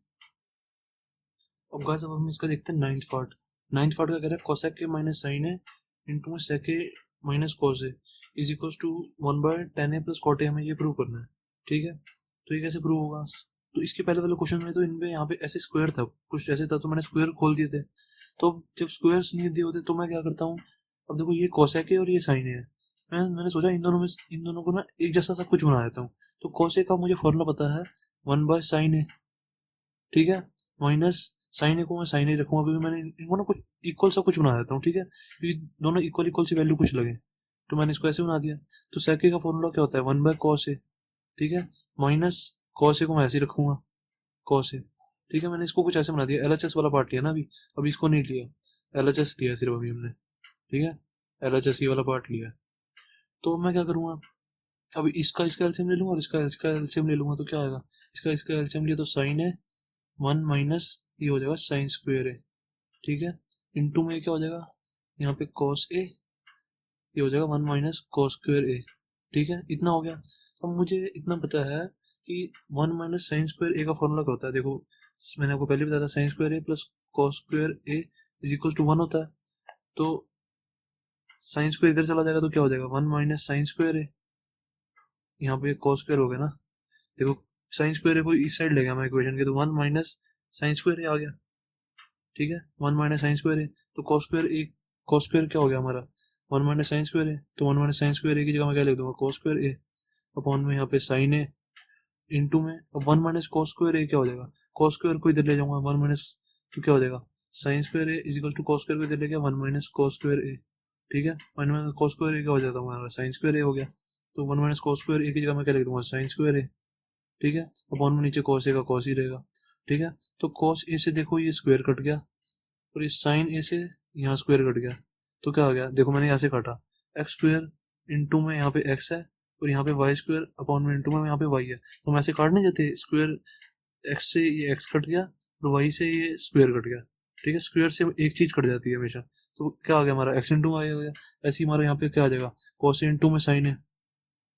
अब गाइस अब हम इसका देखते हैं नाइन्थ पार्ट। नाइन्थ पार्ट का कह रहा है कोसेक के माइनस साइन है into sec A minus cos A is equal to 1/tan a plus cot A, हमें ये प्रूव करना है, ठीक है। तो ये कैसे प्रूव होगा, तो इसके पहले वाले क्वेश्चन में तो इनमें यहाँ पे ऐसे स्क्वायर था, कुछ ऐसे था, तो मैंने स्क्वायर खोल दिए थे। तो जब स्क्वायर्स नहीं दिए होते तो मैं क्या करता हूँ, अब देखो ये कोसेक है और ये साइन है, मैंने सोचा इन दोनों को ना एक जैसा सब कुछ बना देता हूँ। तो कोसेक का मुझे फॉर्मूला पता है 1/sin a, ठीक है, माइनस साइन ए को मैं साइन ए रखूंगा क्योंकि मैंने इनको ना कुछ इक्वल सा कुछ बना देता हूँ, ठीक है, क्योंकि दोनों इक्वल इक्वल सी वैल्यू कुछ लगे, तो मैंने इसको ऐसे बना दिया। तो सेक ए का फॉर्मूला क्या होता है 1/cos ए, ठीक है, माइनस कॉस ए को मैं ऐसे ही रखूंगा कॉस ए, ठीक है। मैंने इसको कुछ ऐसे बना दिया, LHS वाला पार्ट लिया ना अभी इसको नहीं लिया, LHS लिया सिर्फ अभी हमने, ठीक है, LHS ये वाला पार्ट लिया। तो मैं क्या करूंगा, अभी इसका एलसीएम ले लूंगा और इसका एलसीएम ले लूंगा, तो क्या आएगा, इसका एलसीएम लिया तो साइन है 1 माइनस ये हो जाएगा साइन स्क्वायर है, ठीक है, इंटू में क्या हो जाएगा यहाँ पे कॉस ए, ये हो जाएगा 1 माइनस कॉस स्क्वायर ए, ठीक है, इतना हो गया। अब मुझे इतना पता है कि 1 माइनस साइन स्क्वायर ए का फॉर्मूला क्या होता है, देखो मैंने आपको पहले बताया था sine square A plus cos square A is equal to 1 होता है, तो साइन स्क्वायर इधर चला जाएगा तो क्या हो जाएगा 1 माइनस साइन स्क्वायर ए, यहाँ पे कॉस स्क्वायर हो गया ना, देखो साइन स्क्वायर ए को इस साइड ले गया मैं इक्वेशन के, तो 1 माइनस साइन स्क्वायर ए आ गया, ठीक है, 1 माइनस साइन स्क्वायर ए, तो कॉस स्क्वायर क्या हो गया हमारा 1 माइनस साइन स्क्वायर ए, तो 1 माइनस साइन स्क्वायर ए की जगह मैं क्या लिख दूंगा कॉस स्क्वायर ए अपॉन में यहाँ पे साइन ए इंटू में, अब 1 माइनस कॉस स्क्वायर ए क्या हो जाएगा, कॉस स्क्वायर को इधर ले जाऊंगा 1 माइनस, तो क्या हो जाएगा sine square A is equal to cos square को इधर ले गया 1 माइनस कॉस स्क्वायर ए, ठीक है, 1 माइनस कॉस स्क्वायर ए क्या हो जाता है हमारा साइन स्क्वायर ए हो गया, तो 1 माइनस कॉस स्क्वायर ए की जगह मैं क्या लिख दूंगा साइन स्क्वायर ए, ठीक है, अपॉन में नीचे कॉस ए का कॉस ही रहेगा, ठीक है। तो कॉस ए से देखो ये स्क्वायर कट गया और इस साइन ए से यहाँ स्क्वायर कट गया, तो क्या आ गया, देखो मैंने यहाँ से काटा एक्स स्क्वायर इंटू में यहाँ पे एक्स है और यहाँ पे वाई स्क्वायर अपॉन में इंटू में यहाँ पे वाई है, तो हम ऐसे काट नहीं जाते, स्क्वायर एक्स से ये एक्स कट गया और वाई से ये स्क्वायर कट गया, ठीक है, स्क्वायर से एक चीज कट जाती है हमेशा, तो क्या आ गया हमारा एक्स इंटू वाई हो गया। ऐसे ही हमारा यहाँ पे क्या आ जाएगा, कॉस ए इंटू में sign a,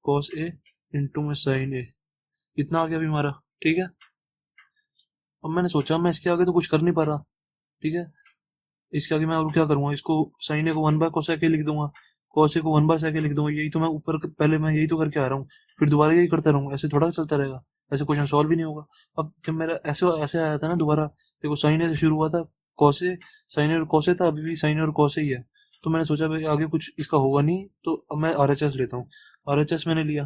cos A into में साइन ए, इतना आ गया अभी हमारा, ठीक है। अब मैंने सोचा मैं इसके आगे तो कुछ कर नहीं पा रहा, ठीक है, इसके आगे मैं और क्या करूंगा, इसको साइन ए को वन बाय कोसेक ए लिख दूंगा, कोस ए को वन बाय सेक ए लिख दूंगा, यही तो मैं ऊपर पहले मैं यही तो करके आ रहा हूँ, फिर दोबारा यही करता रहूंगा, ऐसे थोड़ा चलता रहेगा, ऐसे क्वेश्चन सॉल्व भी नहीं होगा। अब जब मेरा ऐसे ऐसे आया था ना दोबारा, देखो साइन ए से शुरू हुआ था, कॉस ए, साइन ए और कॉस ए था, अभी भी साइन ए और कॉस ए ही है, तो मैंने सोचा भाई आगे कुछ इसका होगा नहीं, तो अब मैं आर एच एस लेता हूँ, आर एच एस मैंने लिया,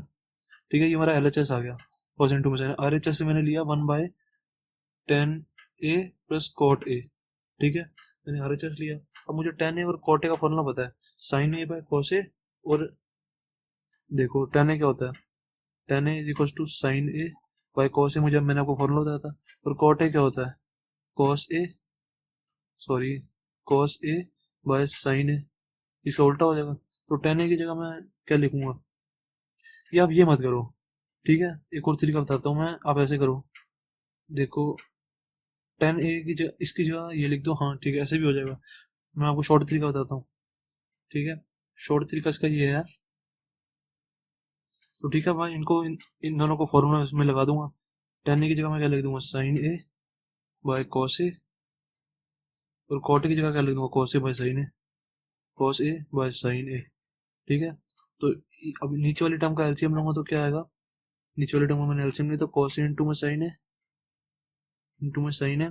ठीक है, ये हमारा एल एच एस आ गया, कॉस इंटू में साइन, आर एच एस से मैंने लिया one by tan A plus cot A, ठीक है, मैंने आर एच एस लिया। अब मुझे टेन ए और कॉट ए का फॉर्मूला पता है, sine a by cos a, और देखो टेन ए क्या होता है, tan a is equal to sine a by cos a, मुझे मैंने आपको फॉर्मूला बताया था, और कॉट ए क्या होता है, cos a, sorry, cos a by sine a, इसका उल्टा हो जाएगा, तो टेन ए की जगह मैं क्या लिखूंगा, ये आप ये मत करो, ठीक है, एक और तरीका बताता हूँ मैं, आप ऐसे करो, देखो टेन ए की जगह इसकी जगह ये लिख दो, हाँ ठीक है, ऐसे भी हो जाएगा। मैं आपको शॉर्ट तरीका बताता हूँ, ठीक है, शॉर्ट तरीका इसका ये है, तो ठीक है मैं इनको इन दोनों को फॉर्मूला इसमें लगा दूंगा, टेन ए की जगह मैं क्या लिख दूंगा, sine a by cos a, और कॉट ए की जगह क्या लिख दूंगा, cos a by sine a, cos a by sine a, ठीक है। तो अब नीचे वाली टर्म का एलसीएम लूंगा तो क्या आएगा, नीचे वाली टर्म का मैंने एलसीएम लिया तो कॉस ए इंटू में साइन ए, इंटू में साइन ए,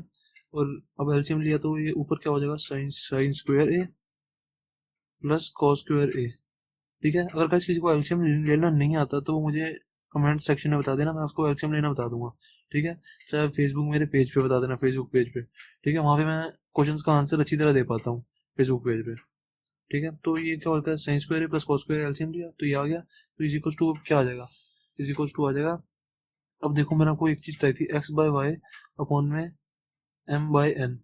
और अब एलसीएम लिया तो ये ऊपर क्या हो जाएगा, sign sign square A plus cos square a, ठीक है। अगर गाइस किसी को एलसीएम लेना नहीं आता तो वो मुझे कमेंट सेक्शन में बता देना, मैं उसको एलसीएम लेना बता दूंगा, ठीक है, चाहे फेसबुक मेरे पेज पे बता देना, फेसबुक पेज पे, ठीक है, वहां पे मैं क्वेश्चंस का आंसर अच्छी तरह दे पाता हूँ फेसबुक पेज पे, ठीक है। तो ये क्या होगा, sine square plus cos square LCM लिया तो ये आ गया, तो इज इक्वल टू क्या आ जाएगा, इज इक्वल टू आ जाएगा, अब देखो मैंने आपको एक चीज बताई थी, एक्स बाय वाई अपॉन में एम बाय एन,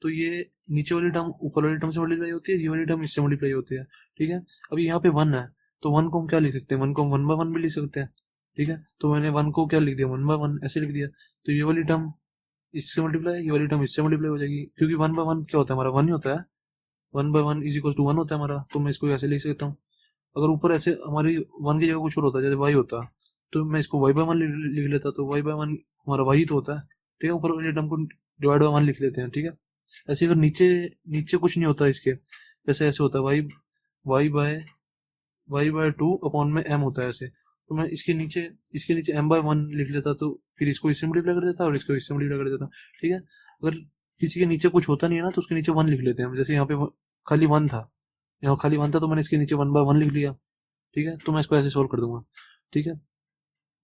तो ये नीचे वाली टर्म ऊपर वाली टर्म से मल्टीप्लाई होती है, ये वाली टर्म इससे मल्टीप्लाई होती है, ठीक है। अभी यहाँ पे वन है, तो वन को हम क्या लिख सकते हैं, वन को हम वन बाय वन भी लिख सकते हैं, ठीक है, तो मैंने वन को क्या लिख दिया, वन बाय वन ऐसे लिख दिया, तो ये वाली टर्म इससे मल्टीप्लाई, ये वाली टर्म इससे मल्टीप्लाई हो जाएगी, क्योंकि वन बाय वन क्या होता है हमारा, वन ही होता है, one by one is equal to one होता है हमारा, तो मैं इसको ऐसे लिख सकता हूँ। अगर ऊपर ऐसे हमारी वन की जगह कुछ और होता जैसे वाई होता, तो मैं इसको वाई बाय वन लिख लेता, तो वाई बाय वन हमारा वाई तो होता है, ठीक है, ऊपर वाली टर्म को डिवाइड बाय वन लिख लेते हैं, ठीक है। ऐसे अगर नीचे नीचे कुछ नहीं होता इसके, जैसे ऐसे होता है Y Y by two upon में एम होता है ऐसे, तो मैं इसके नीचे एम बाय वन लिख लेता, तो फिर इसको इससे मल्टीप्लाई कर देता और इसको इससे मल्टीप्लाई कर देता, ठीक है। अगर किसी के नीचे कुछ होता नहीं है ना, तो उसके नीचे वन लिख लेते हैं हम, जैसे यहाँ पे खाली वन था, यहाँ खाली वन था, तो मैंने इसके नीचे वन बाय वन लिख लिया, ठीक है, तो मैं इसको ऐसे सोल्व कर दूंगा, ठीक है।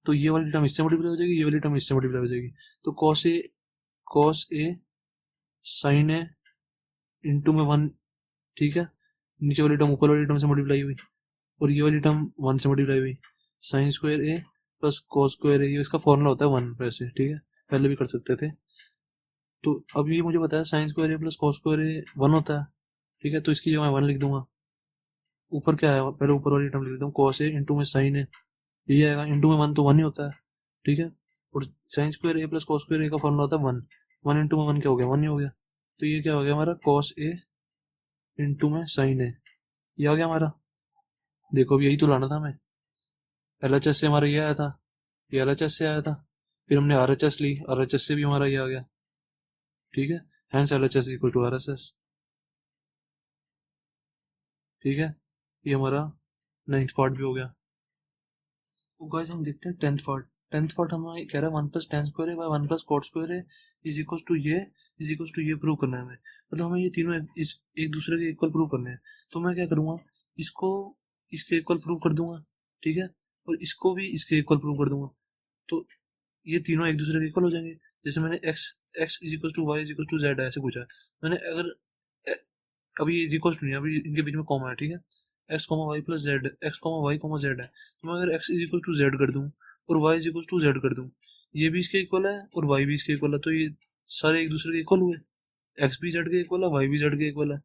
तो ये वाली टर्म इससे मल्टीप्लाई हो जाएगी, ये वाली टर्म इससे मल्टीप्लाई हो जाएगी, तो cos A sign A into में वन, ठीक है, नीचे वाली टर्म ऊपर वाली टर्म से मल्टीप्लाई हुई, और ये वाली टर्म वन से मल्टीप्लाई हुई, साइन स्क्वायर ए प्लस कॉस स्क्वायर ए, ये इसका फॉर्मूला होता है वन वैसे, ठीक है, पहले भी कर सकते थे। तो अब ये मुझे बताया साइन स्क्वायर ए प्लस कॉस स्क्वायर ए वन होता है, ठीक है, तो इसकी जगह मैं वन लिख दूंगा, ऊपर क्या है, पहले ऊपर वाली टर्म लिख देता हूँ, कॉस ए इंटू में साइन ए, ये आएगा, इंटू में वन तो वन ही होता है, ठीक है, और साइन स्क्वायर ए प्लस कॉस स्क्वायर ए का फॉर्मूला होता है वन, वन इंटू में वन क्या हो गया, वन ही हो गया, तो ये क्या हो गया हमारा, कॉस ए इंटू में साइन ए, ये आ गया हमारा। देखो अब यही तो लाना था हमें, एलएचएस से हमारा ये आया था, ये एलएचएस से आया था, फिर हमने आरएचएस ली, आरएचएस से भी हमारा ये आ गया, ठीक है, hence LHS equal to RHS, ठीक है, ये हमारा नाइन्थ पार्ट भी हो गया। तो गाइस हम देखते हैं टेंथ पार्ट, टेंथ पार्ट हमें कह रहा है वन प्लस टेन स्क्वायर है by one plus cot square है इज इक्वल टू ये, इज इक्वल टू ये प्रूव करना है हमें, मतलब हमें ये तीनों एक दूसरे के इक्वल प्रूव करने हैं, तो मैं क्या करूंगा, इसको इसके इक्वल प्रूव कर दूंगा, ठीक है, और इसको भी इसके इक्वल प्रूव कर दूंगा, तो ये तीनों एक दूसरे के इक्वल हो जाएंगे। जैसे मैंने X X is equal to Y is equal to Z ऐसे पूछा है, मैंने अगर अभी इज इक्वल टू नहीं, अभी इनके बीच में कॉमा है, ठीक है, X comma Y plus Z, X comma Y comma Z है, तो मैं अगर X is equal to Z कर दूं और Y is equal to Z कर दूं, ये भी इसके इक्वल है और वाई भी इसके इक्वल है, तो ये सारे एक दूसरे के इक्वल हुए, एक्स भी जेड के इक्वल है, वाई भी जेड के इक्वल है,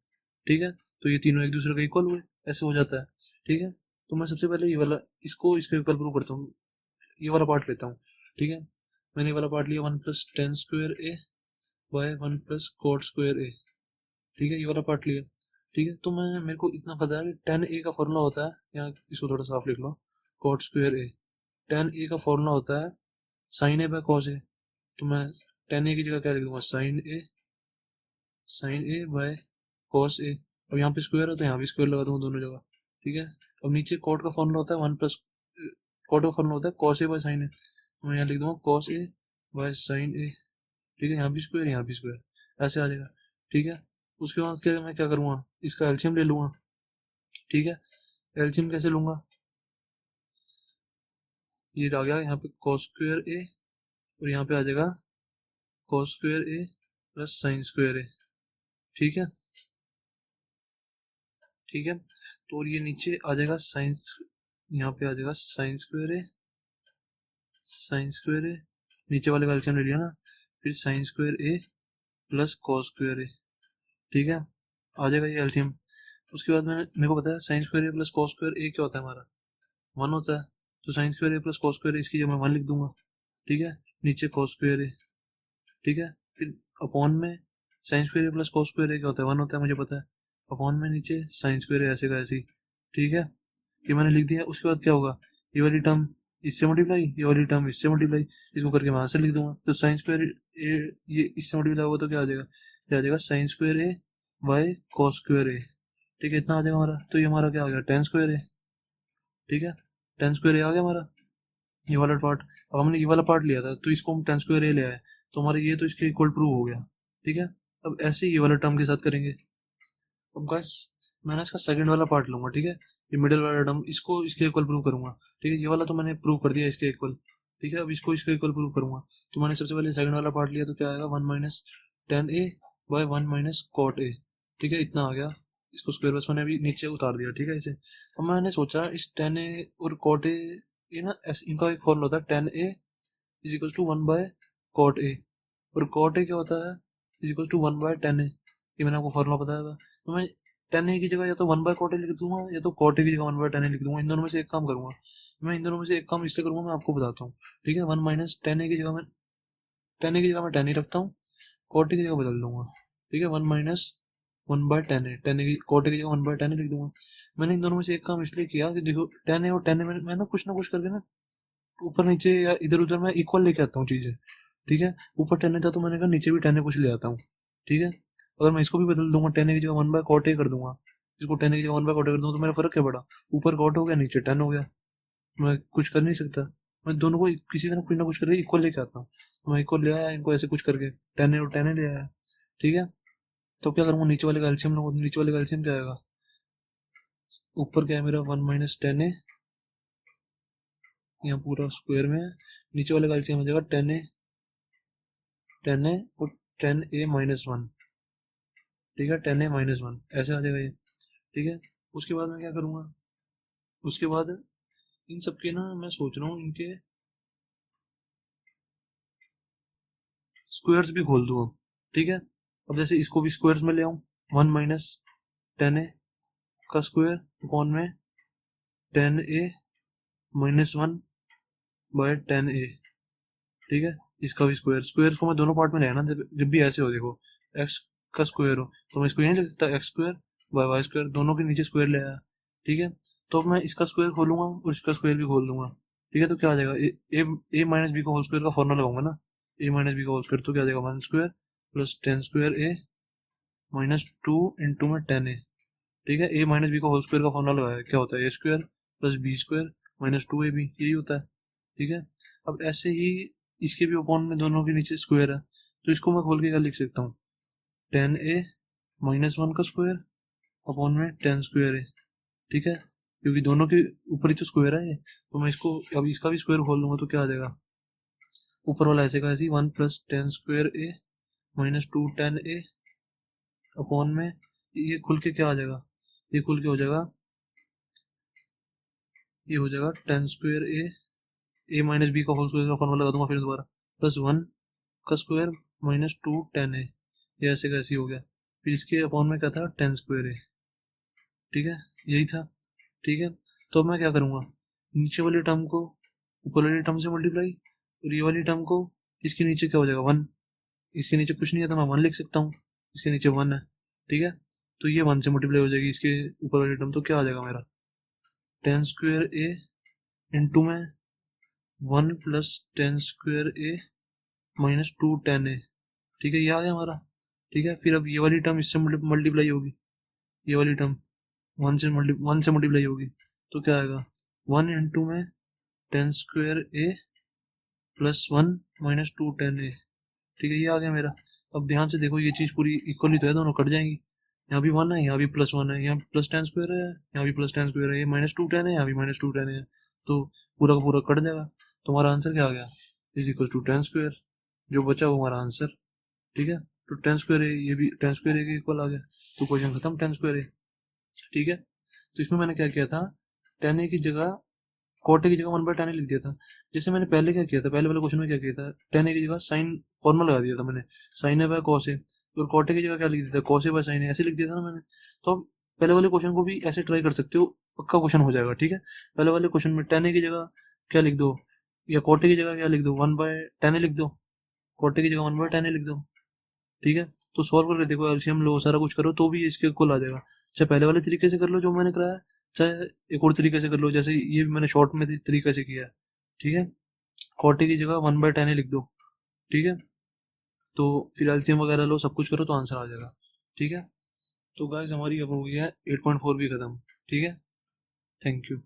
ठीक है, तो ये तीनों एक दूसरे के इक्वल हुए, ऐसे हो जाता है, ठीक है। तो मैं सबसे पहले ये वाला इसको इसके इक्वल प्रूव करता हूँ, ये वाला पार्ट लेता हूँ, ठीक है। मैंने ये वाला पार्ट लिया 1 plus tan square a by 1 plus cot square a, ठीक है, ये वाला पार्ट लिया, ठीक है। तो मैं मेरे को इतना पता है कि टेन ए का फॉर्मूला होता है, यहाँ इसको थोड़ा साफ लिख लो, cot square A, ten a का फॉर्मूला होता है साइन ए बाय कॉस ए। तो मैं टेन ए की जगह क्या लिख दूंगा, साइन ए बाय कॉस ए। अब यहाँ पे स्क्वायर है तो यहाँ भी स्क्वायर लगा दूंगा दोनों जगह, ठीक है। अब नीचे कॉट का फॉर्मूला होता है 1 प्लस कॉट का फॉर्मूला होता है कॉस ए बाय साइन ए, मैं यहाँ लिख दूंगा cos a by sine a, ठीक है। यहाँ भी स्क्वायर यहाँ भी स्क्वायर, ऐसे आ जाएगा, ठीक है। उसके बाद क्या मैं क्या करूँगा, इसका एलसीएम ले लूंगा, ठीक है। एलसीएम कैसे लूंगा, ये आ गया यहाँ पे कॉस स्क्वायर ए और यहाँ पे आ जाएगा cos square A plus sine square a, ठीक है, ठीक है। तो और ये नीचे आ जाएगा साइंस, यहाँ पे आ जाएगा साइन स्क्वायर ए, नीचे वाले का एलसीएम ले लिया ना, फिर sign square A plus cos square a, ठीक है, आ जाएगा ये एलसीएम। उसके बाद मेरे को पता है साइन स्क्वायर ए प्लस कॉस स्क्वायर ए क्या होता है हमारा, 1 होता है। तो साइन स्क्वायर ए प्लस कॉस स्क्वायर ए इसकी जगह मैं 1 लिख दूंगा, ठीक है, नीचे कॉस स्क्वायर ए, ठीक है। फिर अपॉन में साइन स्क्वायर ए प्लस कॉस स्क्वायर ए क्या होता है, 1 होता है मुझे पता है, अपॉन में नीचे साइन स्क्वायर ए ऐसे का ऐसे ही, ठीक है, ये मैंने लिख दिया। उसके बाद क्या होगा, ये वाली टर्म इससे मल्टीप्लाई, ये वाली टर्म इससे मल्टीप्लाई, इसको करके मैं आंसर लिख दूंगा। तो साइन स्क्वायर ये इससे मल्टीप्लाई होगा तो क्या आ जाएगा, ये आ जाएगा sine square a by cos square a, ठीक है, इतना आ जाएगा हमारा। तो ये हमारा क्या आ गया, टेन स्क्वायर ए, ठीक है, टेन स्क्वायर ए आ गया हमारा ये वाला पार्ट। अब हमने ये वाला पार्ट लिया था तो इसको हम टेन स्क्वायर ए ले आए, तो हमारा ये तो इसके इक्वल प्रूव हो गया, ठीक है। अब ऐसे ही ये वाला टर्म के साथ करेंगे। अब बस मैंने इसका सेकंड वाला पार्ट लूंगा, ठीक है, ये मिडिल वाला टर्म इसको इसके इक्वल प्रूव करूंगा, ठीक है। ये वाला तो मैंने प्रूव कर दिया इसके इक्वल, ठीक है। अब इसको इसके इक्वल प्रूव करूंगा, तो मैंने सबसे पहले सेकंड वाला पार्ट लिया तो क्या आएगा, 1 minus tan A by 1 minus cot A, ठीक है, इतना आ गया। इसको स्क्वायर बस मैंने अभी नीचे उतार दिया, ठीक है, इसे। अब मैंने सोचा इस टेन ए और कॉट ए, ये ना इनका एक फॉर्मूला होता है, tan a is equal to 1 by cot a, और कॉट ए क्या होता है, is equal to 1 by tan a, ये मैंने आपको फॉर्मूला बताया था। तो मैं टेन ए की जगह या तो 1 बाय कॉट ए लिख दूंगा या तो कॉट ए की जगह 1 बाय टेन ए लिख दूंगा, इन दोनों में से एक काम करूंगा। मैं इन दोनों में से एक काम इसलिए करूंगा, मैं आपको बताता हूँ, ठीक है। 1 माइनस टेन ए की जगह मैं टेन ए की जगह मैं टेन ए रखता हूँ, कॉट ए की जगह बदल दूंगा, ठीक है। 1 माइनस 1 बाय टेन ए की कॉट ए की जगह 1 बाय टेन ए लिख दूंगा। मैंने इन दोनों में से एक काम इसलिए किया कि देखो टेन ए और टेन ए मैं ना कुछ करके ना ऊपर नीचे या इधर उधर मैं इक्वल लेके आता हूँ चीजें, ठीक है। ऊपर टेन था तो मैंने कहा नीचे भी टेन ए कुछ ले आता हूँ, ठीक है। अगर मैं इसको भी बदल दूंगा, टेन ए की जगह 1 बाय कॉट ए कर दूंगा, इसको टेन ए की जगह 1 बाय कॉट ए कर दूंगा, तो मेरा फर्क क्या पड़ा, ऊपर कॉट हो गया नीचे टेन हो गया, मैं कुछ कर नहीं सकता। मैं दोनों को किसी तरह कुछ ना कुछ करके इक्वल लेके आता हूँ, तो मैं इक्वल ले आया इनको ऐसे कुछ करके, टेन ए और टेन ए ले आया, ठीक है। तो क्या करूंगा, नीचे वाले का एलसीएम लूंगा, नीचे वाले का एलसीएम क्या आएगा, ऊपर क्या है मेरा 1 माइनस टेन ए, यहाँ पूरा स्क्वायर में है, नीचे वाले का एलसीएम हो जाएगा टेन ए और टेन ए माइनस वन, ठीक है, टेन ए माइनस वन ऐसे आ जाएगा ये, ठीक है। उसके बाद मैं क्या करूंगा, उसके बाद इन सब के ना मैं सोच रहा हूँ इनके स्क्वायर्स भी खोल दूँ, ठीक है। अब जैसे इसको भी स्क्वायर्स में ले आऊँ, 1 माइनस टेन ए का स्क्वायर अपॉन में tan a minus one by tan a, ठीक है, इसका भी स्क्वायर, स्क्वायर को मैं दोनों पार्ट में ले आना, जब भी ऐसे हो देखो एक्स का स्क्वायर हो तो मैं इसको यहीं लिख सकता, X square by Y square, दोनों के नीचे स्क्वायर ले आया, ठीक है। तो अब मैं इसका स्क्वायर खोलूंगा और इसका स्क्वायर भी खोल दूंगा, ठीक है। तो क्या आ जाएगा, ए माइनस बी का होल स्क्वायर का फॉर्मूला लगाऊंगा ना, ए माइनस बी का होल स्क्वायर, तो क्या आ जाएगा, one square plus tan square a minus two into में टेन ए, ठीक है। ए माइनस बी का होल स्क्वायर का फॉर्मूला लगाया, क्या होता है, a square plus b square minus two a b, यही होता है, ठीक है। अब ऐसे ही इसके भी अपॉन में दोनों के नीचे स्क्वायर है, तो इसको मैं खोल के क्या लिख सकता हूँ, टेन ए माइनस वन का स्क्वायर अपॉन में टेन स्क्वायर है, ठीक है, क्योंकि दोनों के ऊपर ही तो स्क्वायर है ये, तो मैं इसको अब इसका भी स्क्वायर खोल लूंगा तो क्या आ जाएगा, ऊपर वाला ऐसे का ऐसे, one plus tan square a minus to ten A upon में ये खुल के क्या आ जाएगा, ये खुल के हो जाएगा, ये हो जाएगा ten square a minus b का होल स्क्वायर का फॉर्मूला लगा दूंगा फिर दोबारा, प्लस वन का square minus to ten a, ये ऐसे का ऐसे हो गया। फिर इसके अपॉन में क्या था, टेन स्क्वायर ए, ठीक है, यही था, ठीक है। तो अब मैं क्या करूँगा, नीचे वाली टर्म को ऊपर वाली टर्म से मल्टीप्लाई, और ये वाली टर्म को, इसके नीचे क्या हो जाएगा 1, इसके नीचे कुछ नहीं है तो मैं 1 लिख सकता हूँ, इसके नीचे 1 है, ठीक है। तो ये 1 से मल्टीप्लाई हो जाएगी इसके ऊपर वाली टर्म, तो क्या आ जाएगा मेरा 10² a इंटू में 1 प्लस 10² a माइनस 2 10 a, ठीक है, ये आ गया हमारा। ठीक है, फिर अब ये वाली टर्म इससे मल्टीप्लाई होगी, ये वाली टर्म 1 से मल्टीप्लाई होगी, तो क्या आएगा 1 इंटू में 10² a प्लस 1 माइनस 2 10 a, ठीक है, ये आ गया मेरा। अब ध्यान से देखो, ये चीज पूरी इक्वली तो है, दोनों कट जाएंगी, यहाँ भी 1 है, यहाँ भी +1 है, यहाँ प्लस 10² है, यहाँ भी प्लस 10² है, ये -2 10 है, यहाँ भी -2 10 है, तो पूरा का पूरा कट जाएगा। तो हमारा आंसर क्या आ गया, इज इक्वल टू 10², जो बचा वो हमारा आंसर। ठीक है, तो 10² ये भी 10² के इक्वल आ गया, तो क्वेश्चन खत्म 10²। ठीक है, तो इसमें मैंने क्या किया था, 10 की जगह cot की जगह 1/10 लिख दिया था। जैसे मैंने पहले क्या किया था, पहले वाले क्वेश्चन में क्या किया था, 10 की जगह साइन फॉर्मूला लगा दिया था मैंने, साइन है बाय कॉस है, और cot की जगह क्या लिख दिया था, कॉस है बाय साइन है, ऐसे लिख दिया था ना मैंने। तो अब पहले वाले क्वेश्चन को भी ऐसे ट्राई कर सकते हो, पक्का क्वेश्चन हो जाएगा। ठीक है, पहले वाले क्वेश्चन में 10 की जगह क्या लिख दो, या cot की जगह क्या लिख दो, 1/10 लिख दो, cot की जगह 1/10 लिख दो। ठीक है, तो सॉल्व करके देखो, एलसीएम लो, सारा कुछ करो, तो भी इसके इक्वल आ जाएगा। चाहे पहले वाले तरीके से कर लो जो मैंने कराया, चाहे एक और तरीके से कर लो, जैसे ये भी मैंने शॉर्ट में तरीके से किया है। ठीक है, 40 की जगह 1/10 ही लिख दो। ठीक है, तो फिर एलसीएम वगैरह लो, सब कुछ करो, तो आंसर आ जाएगा। ठीक है, तो गाइस हमारी अब हो गई है 8.4 भी खत्म। ठीक है, थैंक यू।